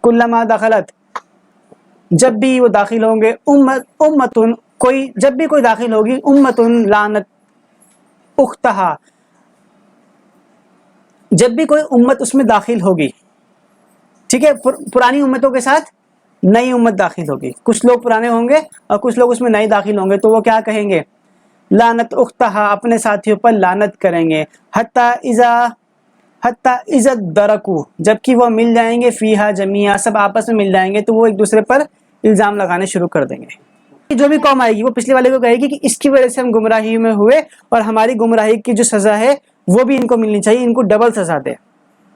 कुल्लमा दखलत, जब भी वो दाखिल होंगे, उम्मतुन, कोई जब भी कोई दाखिल होगी, उम्मतुन लानत उख्तहा, जब भी कोई उम्मत उसमें दाखिल होगी, ठीक है, पुरानी उम्मतों के साथ नई उम्मत दाखिल होगी, कुछ लोग पुराने होंगे और कुछ लोग उसमें नए दाखिल होंगे, तो वो क्या कहेंगे, लानत उख्तहा, अपने साथियों पर लानत करेंगे, हत्ता इज़्ज़त दरकू, जबकि वो मिल जाएंगे, फीहा जमिया, सब आपस में मिल जाएंगे, तो वो एक दूसरे पर इल्ज़ाम लगाने शुरू कर देंगे। जो भी कौम आएगी वो पिछले वाले को कहेगी कि इसकी वजह से हम गुमराही में हुए और हमारी गुमराही की जो सज़ा है वो भी इनको मिलनी चाहिए, इनको डबल सज़ा दे।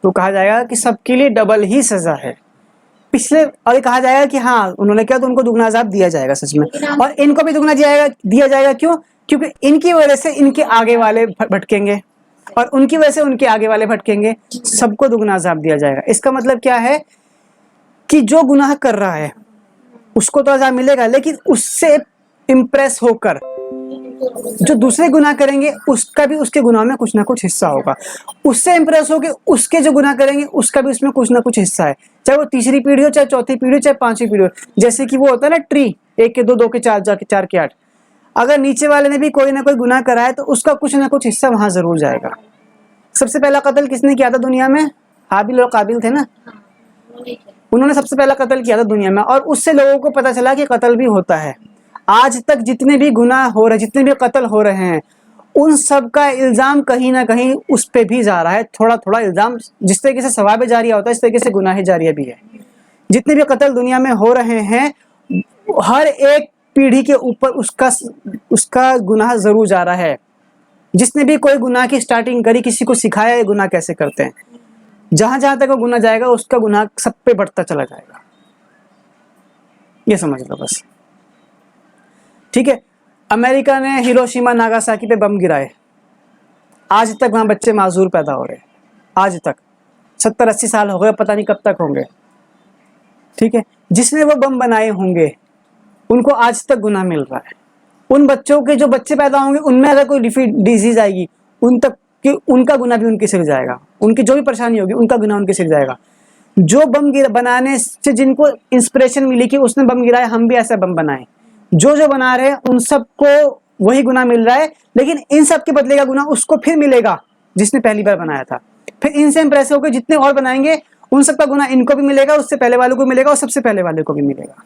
तो कहा जाएगा कि सबके लिए डबल ही सज़ा है पिछले, और कहा जाएगा कि हाँ उन्होंने क्या, तो उनको दुगना अज़ाब दिया जाएगा सच में, और इनको भी दुगना दिया जाएगा। क्यों? क्योंकि इनकी वजह से इनके आगे वाले भटकेंगे और उनकी वजह से उनके आगे वाले भटकेंगे, सबको दुगना अज़ाब दिया जाएगा। इसका मतलब क्या है कि जो गुनाह कर रहा है उसको तो अज़ाब मिलेगा, लेकिन उससे इम्प्रेस होकर जो दूसरे गुनाह करेंगे उसका भी उसके गुनाह में कुछ ना कुछ हिस्सा होगा, उससे इंप्रेस होकर उसके जो गुनाह करेंगे उसका भी उसमें कुछ ना कुछ हिस्सा है, चाहे वो तीसरी पीढ़ी हो, चाहे चौथी पीढ़ी हो, चाहे पांचवी पीढ़ी हो। जैसे कि वो होता है ना ट्री, 1 के 2, 2 के 4, 4 के 8, अगर नीचे वाले ने भी कोई ना कोई गुनाह करा है तो उसका कुछ ना कुछ हिस्सा वहां जरूर जाएगा। सबसे पहला कत्ल किसने किया था दुनिया में? हाबिल और काबिल थे ना, उन्होंने सबसे पहला कत्ल किया था दुनिया में, और उससे लोगों को पता चला कि कत्ल भी होता है। आज तक जितने भी गुनाह हो रहे, जितने भी कत्ल हो रहे हैं, उन सब का इल्ज़ाम कहीं ना कहीं उस पर भी जा रहा है, थोड़ा थोड़ा इल्ज़ाम। जिस तरीके से सवाब जारिया होता है इस तरीके से गुनाह जारिया भी है। जितने भी कत्ल दुनिया में हो रहे हैं, हर एक पीढ़ी के ऊपर उसका गुनाह जरूर जा रहा है। जिसने भी कोई गुनाह की स्टार्टिंग करी, किसी को सिखाया ये गुनाह कैसे करते हैं, जहां जहां तक वो गुनाह जाएगा उसका गुनाह सब पे बढ़ता चला जाएगा, ये समझ लो बस। ठीक है, अमेरिका ने हिरोशिमा नागासाकी पे बम गिराए, आज तक वहां बच्चे माजूर पैदा हो रहे हैं, आज तक 70-80 साल हो गए, पता नहीं कब तक होंगे। ठीक है, जिसने वो बम बनाए होंगे उनको आज तक गुनाह मिल रहा है। उन बच्चों के जो बच्चे पैदा होंगे उनमें अगर कोई डिजीज आएगी उन तक कि उनका गुनाह भी उनके सिर जाएगा, उनकी जो भी परेशानी होगी उनका गुनाह उनके सिर जाएगा। जो बम बनाने से जिनको इंस्पिरेशन मिली कि उसने बम गिराया हम भी ऐसा बम बनाएं, जो बना रहे हैं उन सबको वही गुनाह मिल रहा है, लेकिन इन सब के बदले का गुनाह उसको फिर मिलेगा जिसने पहली बार बनाया था। फिर इनसे इंप्रेस होकर जितने और बनाएंगे उन सबका गुनाह इनको भी मिलेगा, उससे पहले वालों को मिलेगा और सबसे पहले वाले को भी मिलेगा।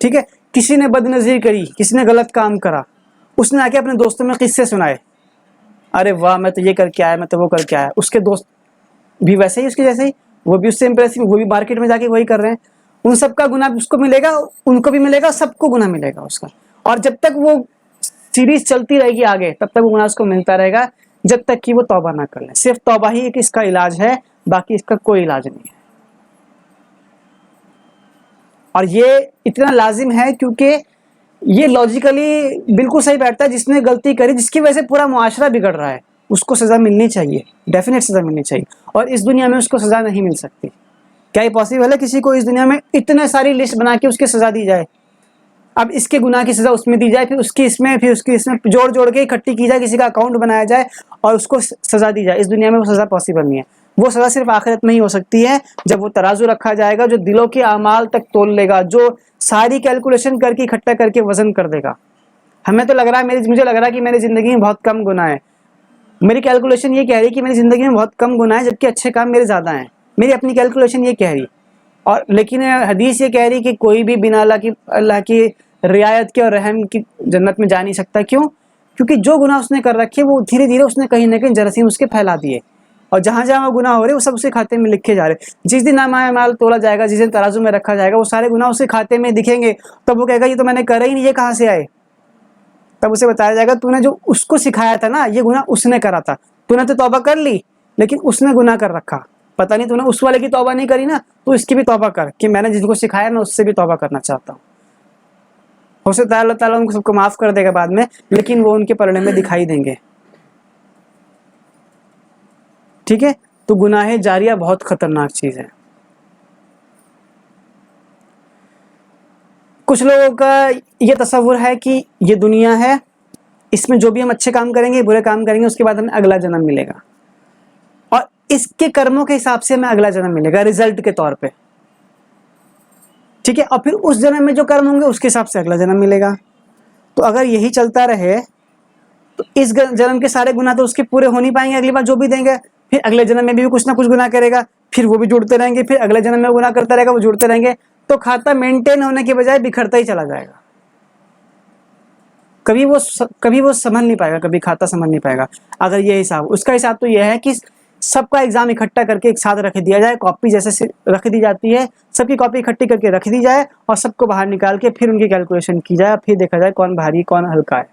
ठीक है, किसी ने बदनज़ीर करी, किसी ने गलत काम करा, उसने आके अपने दोस्तों में किस्से सुनाए, अरे वाह मैं तो ये करके आया, मैं तो वो करके आया। उसके दोस्त भी वैसे ही उसके जैसे ही, वो भी उससे इंप्रेसिव, वो भी मार्केट में जाके वही कर रहे हैं। उन सबका गुनाह उसको मिलेगा, उनको भी मिलेगा, सबको गुनाह मिलेगा उसका। और जब तक वो सीरीज चलती रहेगी आगे तब तक वो गुनाह उसको मिलता रहेगा, जब तक कि वो तौबा ना कर ले। सिर्फ तौबा ही एक इसका इलाज है, बाकी इसका कोई इलाज नहीं है। और ये इतना लाजिम है क्योंकि ये लॉजिकली बिल्कुल सही बैठता है, जिसने गलती करी जिसकी वजह से पूरा मुआशरा बिगड़ रहा है उसको सज़ा मिलनी चाहिए, डेफिनेट सज़ा मिलनी चाहिए, और इस दुनिया में उसको सज़ा नहीं मिल सकती। क्या ये पॉसिबल है किसी को इस दुनिया में इतने सारी लिस्ट बना के उसकी सज़ा दी जाए? अब इसके गुनाह की सज़ा उसमें दी जाए, फिर उसकी इसमें, फिर उसकी इसमें जोड़ जोड़ के इकट्ठी की जाए, किसी का अकाउंट बनाया जाए और उसको सज़ा दी जाए। इस दुनिया में वो सज़ा पॉसिबल नहीं है। वो सज़ा सिर्फ आखिरत में ही हो सकती है, जब वो तराजू रखा जाएगा जो दिलों के अमाल तक तोल लेगा, जो सारी कैलकुलेशन करके इकट्ठा करके वजन कर देगा। हमें तो लग रहा है, मुझे लग रहा है कि मेरी ज़िंदगी में बहुत कम गुनाह है, मेरी कैलकुलेशन ये कह रही है कि मेरी ज़िंदगी में बहुत कम गुनाह है, जबकि अच्छे काम मेरे ज़्यादा हैं। मेरी अपनी कैलकुलेशन ये कह रही, और लेकिन हदीस ये कह रही कि कोई भी बिना अल्लाह की रियायत के और रहम की जन्नत में जा नहीं सकता। क्यों? क्योंकि जो गुनाह उसने कर रखे वो धीरे धीरे उसने कहीं ना कहीं जरासीम उसके फैला दिए, और जहाँ जहाँ वो गुनाह हो रहे वो सब उसके खाते में लिखे जा रहे। जिस दिन अमाल तोला जाएगा, जिस दिन तराजू में रखा जाएगा, वो सारे गुनाह उसके खाते में दिखेंगे, तब वो कहेगा ये तो मैंने करा ही नहीं, ये कहाँ से आए? तब उसे बताया जाएगा तूने जो उसको सिखाया था ना, ये गुनाह उसने करा था, तूने तो तौबा कर ली लेकिन उसने गुनाह कर रखा, पता नहीं तूने उस वाले की तौबा नहीं करी ना, तो इसकी भी तौबा कर कि मैंने जिसको सिखाया मैं उससे भी तौबा करना चाहता हूँ। हो सकता है अल्लाह ताला उनको सबको माफ कर देगा बाद में, लेकिन वो उनके पलड़े में दिखाई देंगे। ठीक है, तो गुनाह जारिया बहुत खतरनाक चीज है। कुछ लोगों का ये तसव्वुर है कि ये दुनिया है, इसमें जो भी हम अच्छे काम करेंगे, बुरे काम करेंगे, उसके बाद हमें अगला जन्म मिलेगा, और इसके कर्मों के हिसाब से हमें अगला जन्म मिलेगा रिजल्ट के तौर पे, ठीक है। और फिर उस जन्म में जो कर्म होंगे उसके हिसाब से अगला जन्म मिलेगा। तो अगर यही चलता रहे तो इस जन्म के सारे गुना तो उसके पूरे हो नहीं पाएंगे, अगली बार जो भी देंगे फिर अगले जन्म में भी कुछ ना कुछ गुना करेगा, फिर वो भी जुड़ते रहेंगे, फिर अगले जन्म में गुना करता रहेगा, वो जुड़ते रहेंगे। तो खाता मेंटेन होने के बजाय बिखरता ही चला जाएगा। कभी वो समझ नहीं पाएगा, कभी खाता समझ नहीं पाएगा। अगर ये हिसाब, उसका हिसाब तो यह है कि सबका एग्जाम इकट्ठा करके एक साथ रख दिया जाए, कॉपी जैसे रख दी जाती है, सबकी कॉपी इकट्ठी करके रख दी जाए और सबको बाहर निकाल के फिर उनकी कैलकुलेशन की जाए, फिर देखा जाए कौन भारी कौन हल्का है।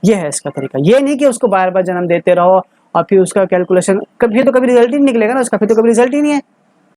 ये है इसका तरीका। ये नहीं कि उसको बार बार जन्म देते रहो और फिर उसका कैलकुलेशन, कभी तो कभी रिजल्ट ही नहीं निकलेगा ना उसका, फिर तो कभी रिजल्ट ही नहीं है।